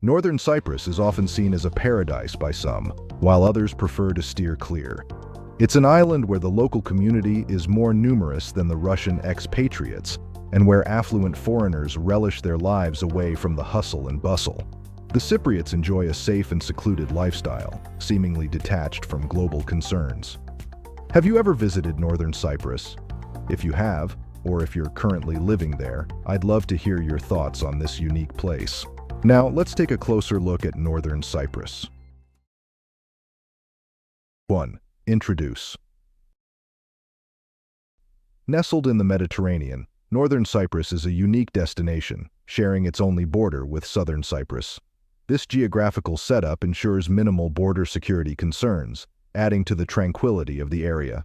Northern Cyprus is often seen as a paradise by some, while others prefer to steer clear. It's an island where the local community is more numerous than the Russian expatriates, and where affluent foreigners relish their lives away from the hustle and bustle. The Cypriots enjoy a safe and secluded lifestyle, seemingly detached from global concerns. Have you ever visited Northern Cyprus? If you have, or if you're currently living there, I'd love to hear your thoughts on this unique place. Now, let's take a closer look at Northern Cyprus. 1. Introduce. Nestled in the Mediterranean, Northern Cyprus is a unique destination, sharing its only border with Southern Cyprus. This geographical setup ensures minimal border security concerns, adding to the tranquility of the area.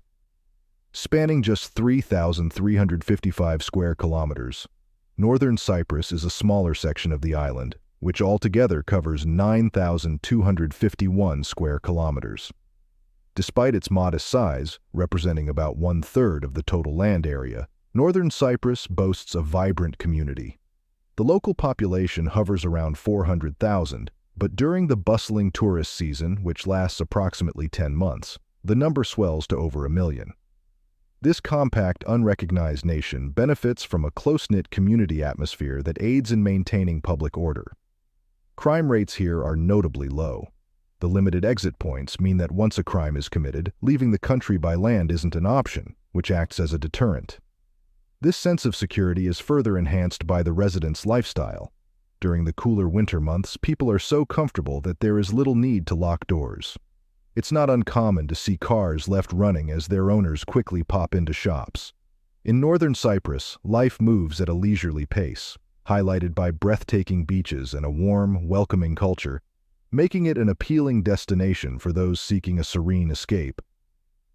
Spanning just 3,355 square kilometers, Northern Cyprus is a smaller section of the island, which altogether covers 9,251 square kilometers. Despite its modest size, representing about 1/3 of the total land area, Northern Cyprus boasts a vibrant community. The local population hovers around 400,000, but during the bustling tourist season, which lasts approximately 10 months, the number swells to over 1 million. This compact, unrecognized nation benefits from a close-knit community atmosphere that aids in maintaining public order. Crime rates here are notably low. The limited exit points mean that once a crime is committed, leaving the country by land isn't an option, which acts as a deterrent. This sense of security is further enhanced by the residents' lifestyle. During the cooler winter months, people are so comfortable that there is little need to lock doors. It's not uncommon to see cars left running as their owners quickly pop into shops. In Northern Cyprus, life moves at a leisurely pace, highlighted by breathtaking beaches and a warm, welcoming culture, making it an appealing destination for those seeking a serene escape.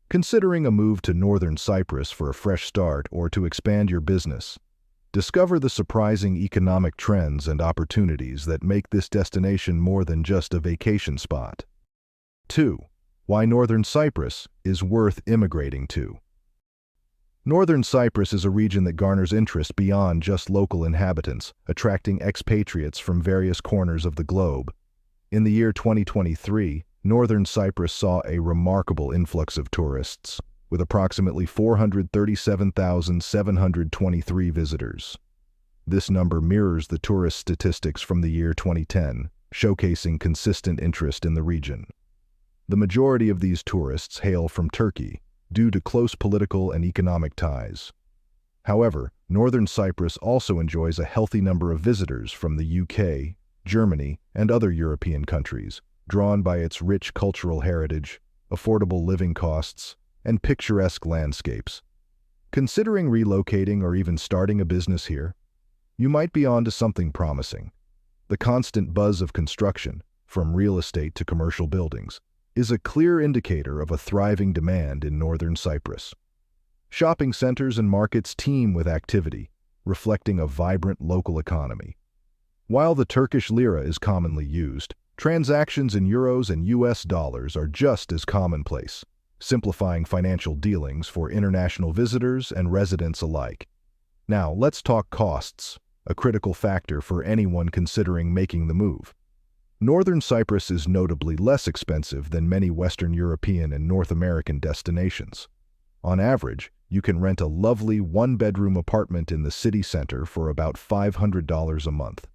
Considering a move to Northern Cyprus for a fresh start or to expand your business, discover the surprising economic trends and opportunities that make this destination more than just a vacation spot. 2. Why Northern Cyprus is worth immigrating to. Northern Cyprus is a region that garners interest beyond just local inhabitants, attracting expatriates from various corners of the globe. In the year 2023, Northern Cyprus saw a remarkable influx of tourists, with approximately 437,723 visitors. This number mirrors the tourist statistics from the year 2010, showcasing consistent interest in the region. The majority of these tourists hail from Turkey, due to close political and economic ties. However, Northern Cyprus also enjoys a healthy number of visitors from the UK, Germany, and other European countries, drawn by its rich cultural heritage, affordable living costs, and picturesque landscapes. Considering relocating or even starting a business here, you might be onto something promising. The constant buzz of construction, from real estate to commercial buildings, is a clear indicator of a thriving demand in Northern Cyprus. Shopping centers and markets teem with activity, reflecting a vibrant local economy. While the Turkish lira is commonly used, transactions in euros and US dollars are just as commonplace, simplifying financial dealings for international visitors and residents alike. Now, let's talk costs, a critical factor for anyone considering making the move. Northern Cyprus is notably less expensive than many Western European and North American destinations. On average, you can rent a lovely one-bedroom apartment in the city center for about $500 a month.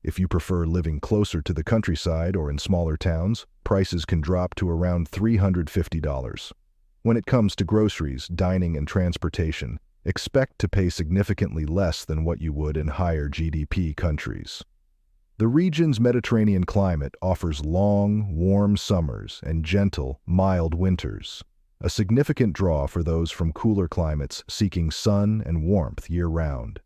If you prefer living closer to the countryside or in smaller towns, prices can drop to around $350. When it comes to groceries, dining, and transportation, expect to pay significantly less than what you would in higher GDP countries. The region's Mediterranean climate offers long, warm summers and gentle, mild winters, a significant draw for those from cooler climates seeking sun and warmth year-round.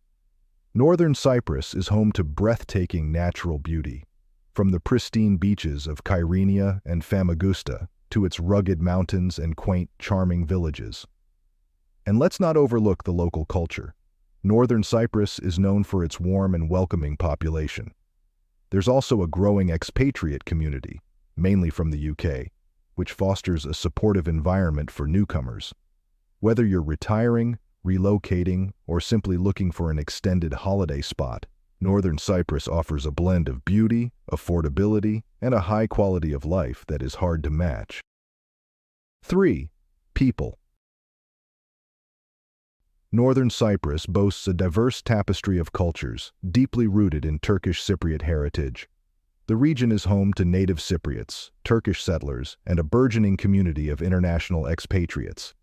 Northern Cyprus is home to breathtaking natural beauty, from the pristine beaches of Kyrenia and Famagusta to its rugged mountains and quaint, charming villages. And let's not overlook the local culture. Northern Cyprus is known for its warm and welcoming population. There's also a growing expatriate community, mainly from the UK, which fosters a supportive environment for newcomers. Whether you're retiring, relocating, or simply looking for an extended holiday spot, Northern Cyprus offers a blend of beauty, affordability, and a high quality of life that is hard to match. 3. People. Northern Cyprus boasts a diverse tapestry of cultures, deeply rooted in Turkish Cypriot heritage. The region is home to native Cypriots, Turkish settlers, and a burgeoning community of international expatriates.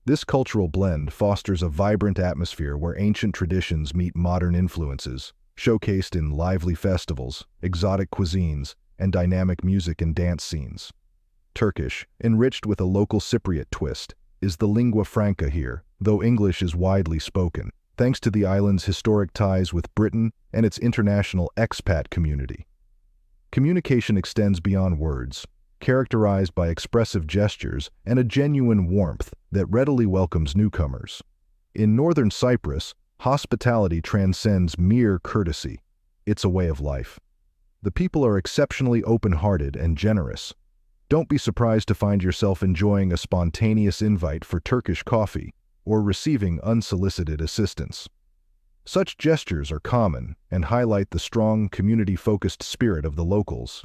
This cultural blend fosters a vibrant atmosphere where ancient traditions meet modern influences, showcased in lively festivals, exotic cuisines, and dynamic music and dance scenes. Turkish, enriched with a local Cypriot twist, is the lingua franca here, though English is widely spoken, thanks to the island's historic ties with Britain and its international expat community. Communication extends beyond words, characterized by expressive gestures and a genuine warmth that readily welcomes newcomers. In Northern Cyprus, hospitality transcends mere courtesy. It's a way of life. The people are exceptionally open-hearted and generous. Don't be surprised to find yourself enjoying a spontaneous invite for Turkish coffee or receiving unsolicited assistance. Such gestures are common and highlight the strong, community-focused spirit of the locals.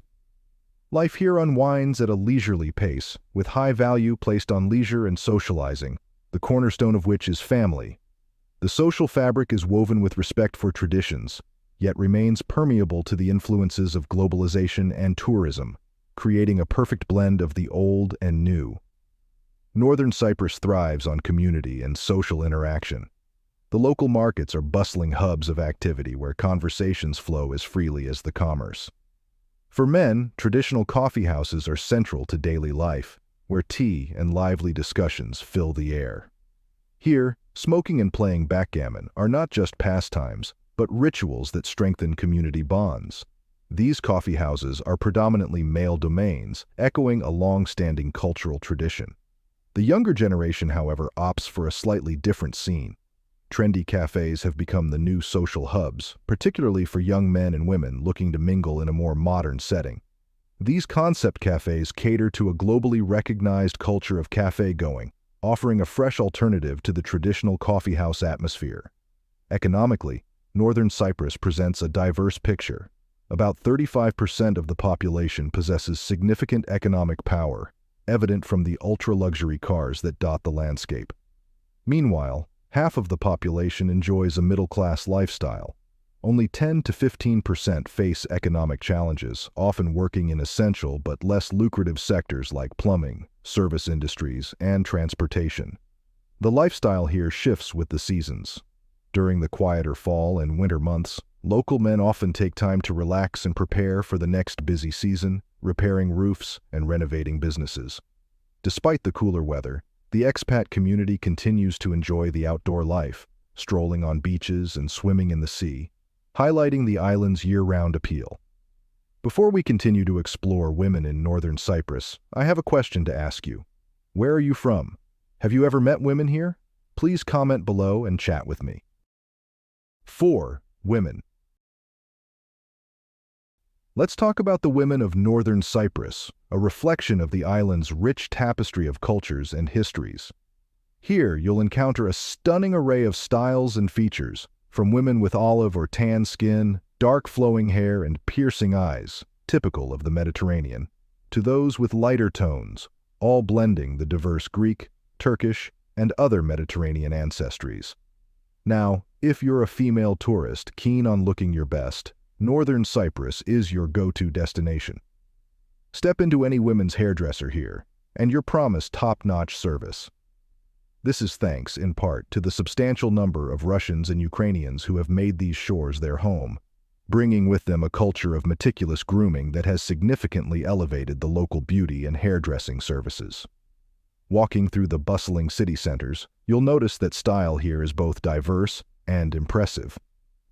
Life here unwinds at a leisurely pace, with high value placed on leisure and socializing, the cornerstone of which is family. The social fabric is woven with respect for traditions, yet remains permeable to the influences of globalization and tourism, creating a perfect blend of the old and new. Northern Cyprus thrives on community and social interaction. The local markets are bustling hubs of activity where conversations flow as freely as the commerce. For men, traditional coffee houses are central to daily life, where tea and lively discussions fill the air. Here, smoking and playing backgammon are not just pastimes, but rituals that strengthen community bonds. These coffee houses are predominantly male domains, echoing a long-standing cultural tradition. The younger generation, however, opts for a slightly different scene. Trendy cafes have become the new social hubs, particularly for young men and women looking to mingle in a more modern setting. These concept cafes cater to a globally recognized culture of cafe-going, offering a fresh alternative to the traditional coffeehouse atmosphere. Economically, Northern Cyprus presents a diverse picture. About 35% of the population possesses significant economic power, evident from the ultra-luxury cars that dot the landscape. Meanwhile, half of the population enjoys a middle-class lifestyle. Only 10 to 15% face economic challenges, often working in essential but less lucrative sectors like plumbing, service industries, and transportation. The lifestyle here shifts with the seasons. During the quieter fall and winter months, local men often take time to relax and prepare for the next busy season, repairing roofs and renovating businesses. Despite the cooler weather, the expat community continues to enjoy the outdoor life, strolling on beaches and swimming in the sea, highlighting the island's year-round appeal. Before we continue to explore women in Northern Cyprus, I have a question to ask you. Where are you from? Have you ever met women here? Please comment below and chat with me. 4. Women. Let's talk about the women of Northern Cyprus, a reflection of the island's rich tapestry of cultures and histories. Here, you'll encounter a stunning array of styles and features, from women with olive or tan skin, dark flowing hair, and piercing eyes, typical of the Mediterranean, to those with lighter tones, all blending the diverse Greek, Turkish, and other Mediterranean ancestries. Now, if you're a female tourist keen on looking your best, Northern Cyprus is your go-to destination. Step into any women's hairdresser here, and you're promised top-notch service. This is thanks, in part, to the substantial number of Russians and Ukrainians who have made these shores their home, bringing with them a culture of meticulous grooming that has significantly elevated the local beauty and hairdressing services. Walking through the bustling city centers, you'll notice that style here is both diverse and impressive.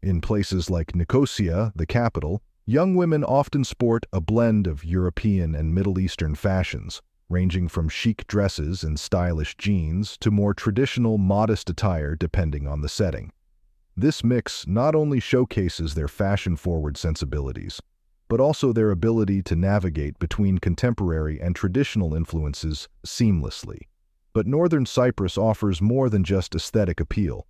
In places like Nicosia, the capital, young women often sport a blend of European and Middle Eastern fashions, ranging from chic dresses and stylish jeans to more traditional, modest attire depending on the setting. This mix not only showcases their fashion-forward sensibilities, but also their ability to navigate between contemporary and traditional influences seamlessly. But Northern Cyprus offers more than just aesthetic appeal.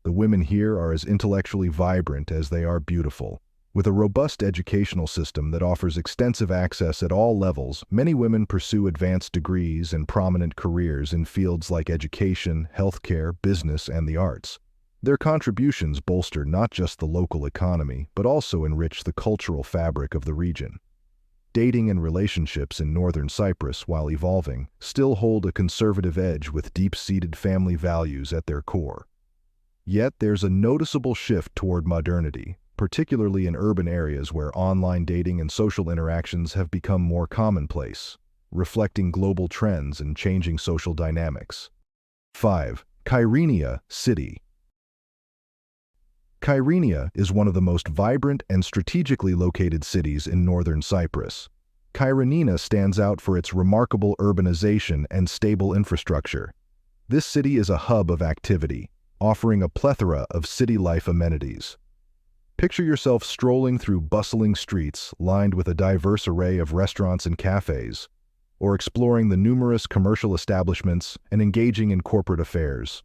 The women here are as intellectually vibrant as they are beautiful. With a robust educational system that offers extensive access at all levels, many women pursue advanced degrees and prominent careers in fields like education, healthcare, business, and the arts. Their contributions bolster not just the local economy, but also enrich the cultural fabric of the region. Dating and relationships in Northern Cyprus, while evolving, still hold a conservative edge with deep-seated family values at their core. Yet there's a noticeable shift toward modernity, particularly in urban areas where online dating and social interactions have become more commonplace, reflecting global trends and changing social dynamics. 5. Kyrenia City. Kyrenia is one of the most vibrant and strategically located cities in Northern Cyprus. Kyrenia stands out for its remarkable urbanization and stable infrastructure. This city is a hub of activity, offering a plethora of city life amenities. Picture yourself strolling through bustling streets lined with a diverse array of restaurants and cafes, or exploring the numerous commercial establishments and engaging in corporate affairs.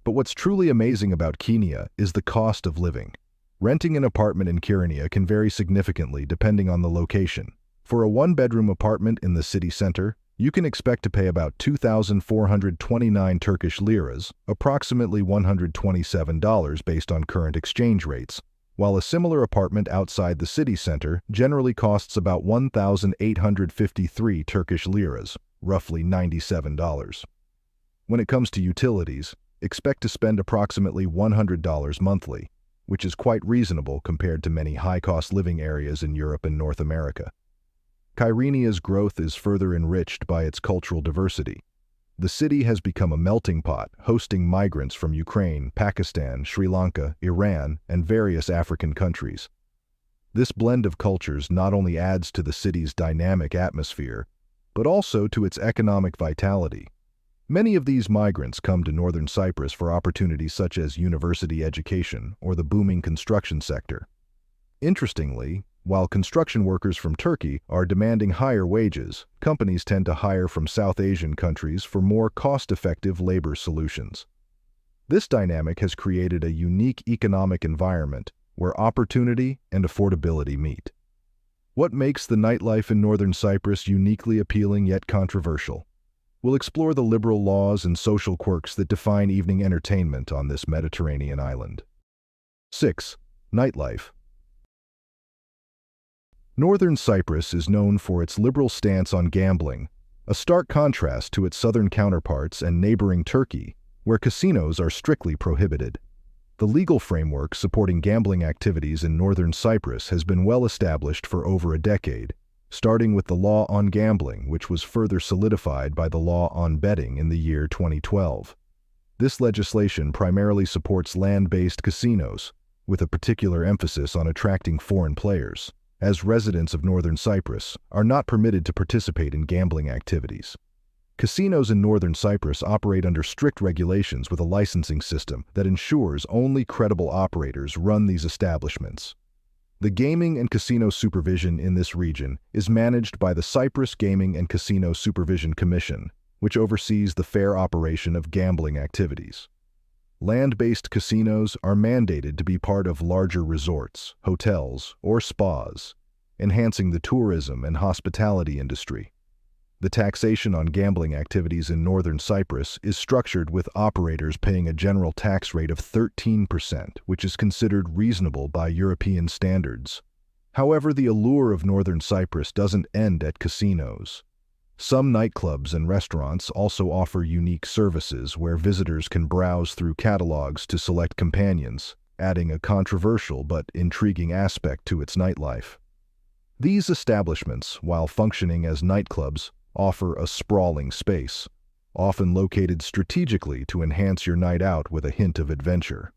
But what's truly amazing about Kyrenia is the cost of living. Renting an apartment in Kyrenia can vary significantly depending on the location. For a one-bedroom apartment in the city center, you can expect to pay about 2,429 Turkish liras, approximately $127 based on current exchange rates, while a similar apartment outside the city center generally costs about 1,853 Turkish liras, roughly $97. When it comes to utilities, expect to spend approximately $100 monthly, which is quite reasonable compared to many high-cost living areas in Europe and North America. Kyrenia's growth is further enriched by its cultural diversity. The city has become a melting pot, hosting migrants from Ukraine, Pakistan, Sri Lanka, Iran, and various African countries. This blend of cultures not only adds to the city's dynamic atmosphere, but also to its economic vitality. Many of these migrants come to Northern Cyprus for opportunities such as university education or the booming construction sector. Interestingly, while construction workers from Turkey are demanding higher wages, companies tend to hire from South Asian countries for more cost-effective labor solutions. This dynamic has created a unique economic environment where opportunity and affordability meet. What makes the nightlife in Northern Cyprus uniquely appealing yet controversial? We'll explore the liberal laws and social quirks that define evening entertainment on this Mediterranean island. 6. Nightlife. Northern Cyprus is known for its liberal stance on gambling, a stark contrast to its southern counterparts and neighboring Turkey, where casinos are strictly prohibited. The legal framework supporting gambling activities in Northern Cyprus has been well established for over a decade, starting with the law on gambling, which was further solidified by the law on betting in the year 2012. This legislation primarily supports land-based casinos, with a particular emphasis on attracting foreign players, as residents of Northern Cyprus are not permitted to participate in gambling activities. Casinos in Northern Cyprus operate under strict regulations with a licensing system that ensures only credible operators run these establishments. The gaming and casino supervision in this region is managed by the Cyprus Gaming and Casino Supervision Commission, which oversees the fair operation of gambling activities. Land-based casinos are mandated to be part of larger resorts, hotels, or spas, enhancing the tourism and hospitality industry. The taxation on gambling activities in Northern Cyprus is structured with operators paying a general tax rate of 13%, which is considered reasonable by European standards. However, the allure of Northern Cyprus doesn't end at casinos. Some nightclubs and restaurants also offer unique services where visitors can browse through catalogs to select companions, adding a controversial but intriguing aspect to its nightlife. These establishments, while functioning as nightclubs, offer a sprawling space, often located strategically to enhance your night out with a hint of adventure.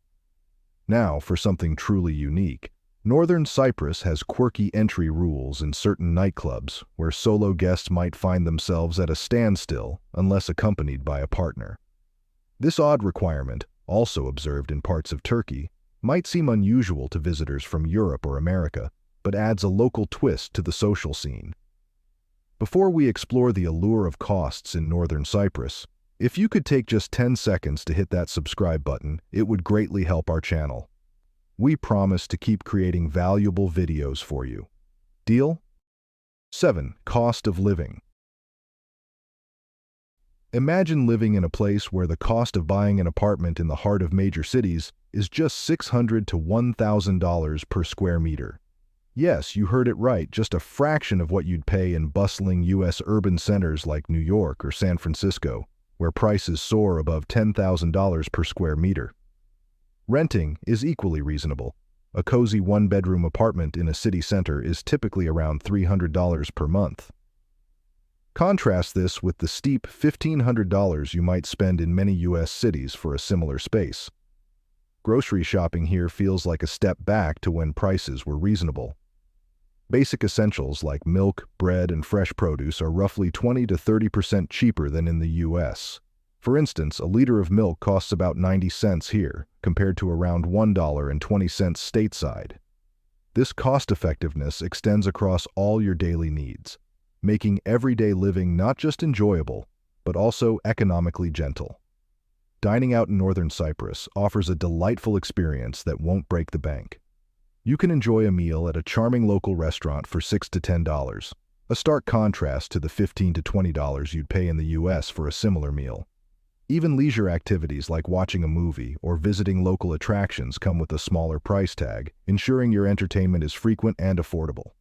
Now, for something truly unique. Northern Cyprus has quirky entry rules in certain nightclubs where solo guests might find themselves at a standstill unless accompanied by a partner. This odd requirement, also observed in parts of Turkey, might seem unusual to visitors from Europe or America, but adds a local twist to the social scene. Before we explore the allure of costs in Northern Cyprus, If you could take just 10 seconds to hit that subscribe button, it would greatly help our channel. We promise to keep creating valuable videos for you. Deal? 7. Cost of living. Imagine living in a place where the cost of buying an apartment in the heart of major cities is just $600 to $1,000 per square meter. Yes, you heard it right, just a fraction of what you'd pay in bustling U.S. urban centers like New York or San Francisco, where prices soar above $10,000 per square meter. Renting is equally reasonable. A cozy one-bedroom apartment in a city center is typically around $300 per month. Contrast this with the steep $1,500 you might spend in many U.S. cities for a similar space. Grocery shopping here feels like a step back to when prices were reasonable. Basic essentials like milk, bread, and fresh produce are roughly 20 to 30% cheaper than in the U.S. For instance, a liter of milk costs about 90 cents here, compared to around $1.20 stateside. This cost-effectiveness extends across all your daily needs, making everyday living not just enjoyable, but also economically gentle. Dining out in Northern Cyprus offers a delightful experience that won't break the bank. You can enjoy a meal at a charming local restaurant for $6 to $10, a stark contrast to the $15 to $20 you'd pay in the U.S. for a similar meal. Even leisure activities like watching a movie or visiting local attractions come with a smaller price tag, ensuring your entertainment is frequent and affordable.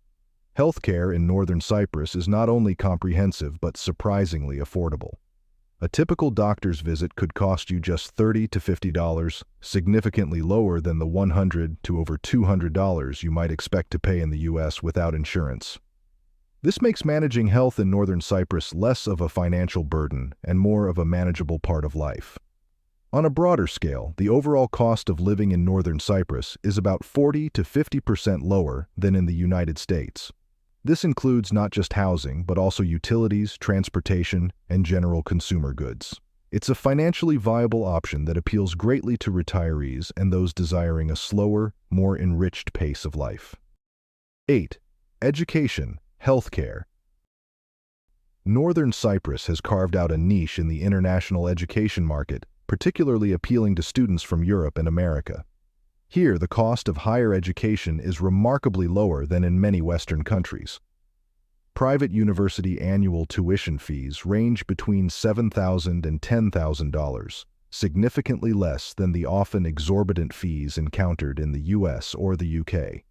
Healthcare in Northern Cyprus is not only comprehensive but surprisingly affordable. A typical doctor's visit could cost you just $30 to $50, significantly lower than the $100 to over $200 you might expect to pay in the U.S. without insurance. This makes managing health in Northern Cyprus less of a financial burden and more of a manageable part of life. On a broader scale, the overall cost of living in Northern Cyprus is about 40 to 50% lower than in the United States. This includes not just housing, but also utilities, transportation, and general consumer goods. It's a financially viable option that appeals greatly to retirees and those desiring a slower, more enriched pace of life. 8. Education, healthcare. Northern Cyprus has carved out a niche in the international education market, particularly appealing to students from Europe and America. Here, the cost of higher education is remarkably lower than in many Western countries. Private university annual tuition fees range between $7,000 and $10,000, significantly less than the often exorbitant fees encountered in the U.S. or the U.K.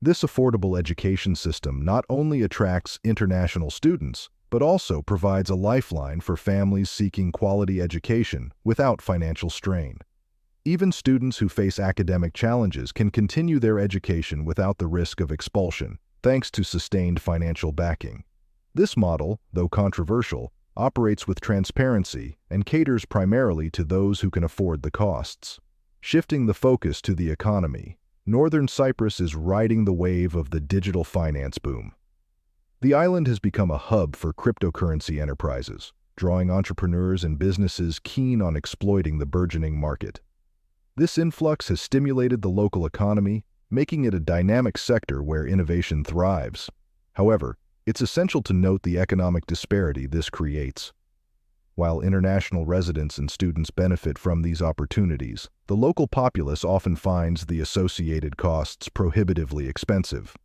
This affordable education system not only attracts international students, but also provides a lifeline for families seeking quality education without financial strain. Even students who face academic challenges can continue their education without the risk of expulsion, thanks to sustained financial backing. This model, though controversial, operates with transparency and caters primarily to those who can afford the costs. Shifting the focus to the economy, Northern Cyprus is riding the wave of the digital finance boom. The island has become a hub for cryptocurrency enterprises, drawing entrepreneurs and businesses keen on exploiting the burgeoning market. This influx has stimulated the local economy, making it a dynamic sector where innovation thrives. However, it's essential to note the economic disparity this creates. While international residents and students benefit from these opportunities, the local populace often finds the associated costs prohibitively expensive.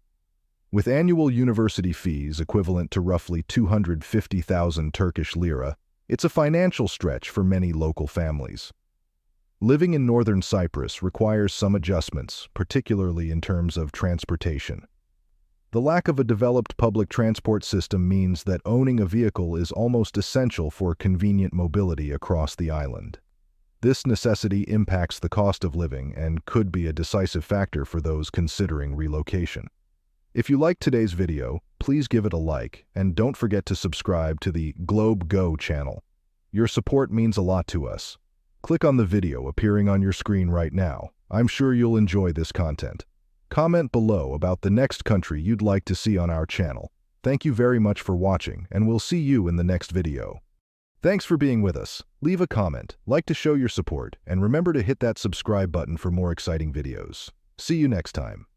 With annual university fees equivalent to roughly 250,000 Turkish lira, it's a financial stretch for many local families. Living in Northern Cyprus requires some adjustments, particularly in terms of transportation. The lack of a developed public transport system means that owning a vehicle is almost essential for convenient mobility across the island. This necessity impacts the cost of living and could be a decisive factor for those considering relocation. If you liked today's video, please give it a like and don't forget to subscribe to the Globego channel. Your support means a lot to us. Click on the video appearing on your screen right now. I'm sure you'll enjoy this content. Comment below about the next country you'd like to see on our channel. Thank you very much for watching, and we'll see you in the next video. Thanks for being with us. Leave a comment, like to show your support, and remember to hit that subscribe button for more exciting videos. See you next time.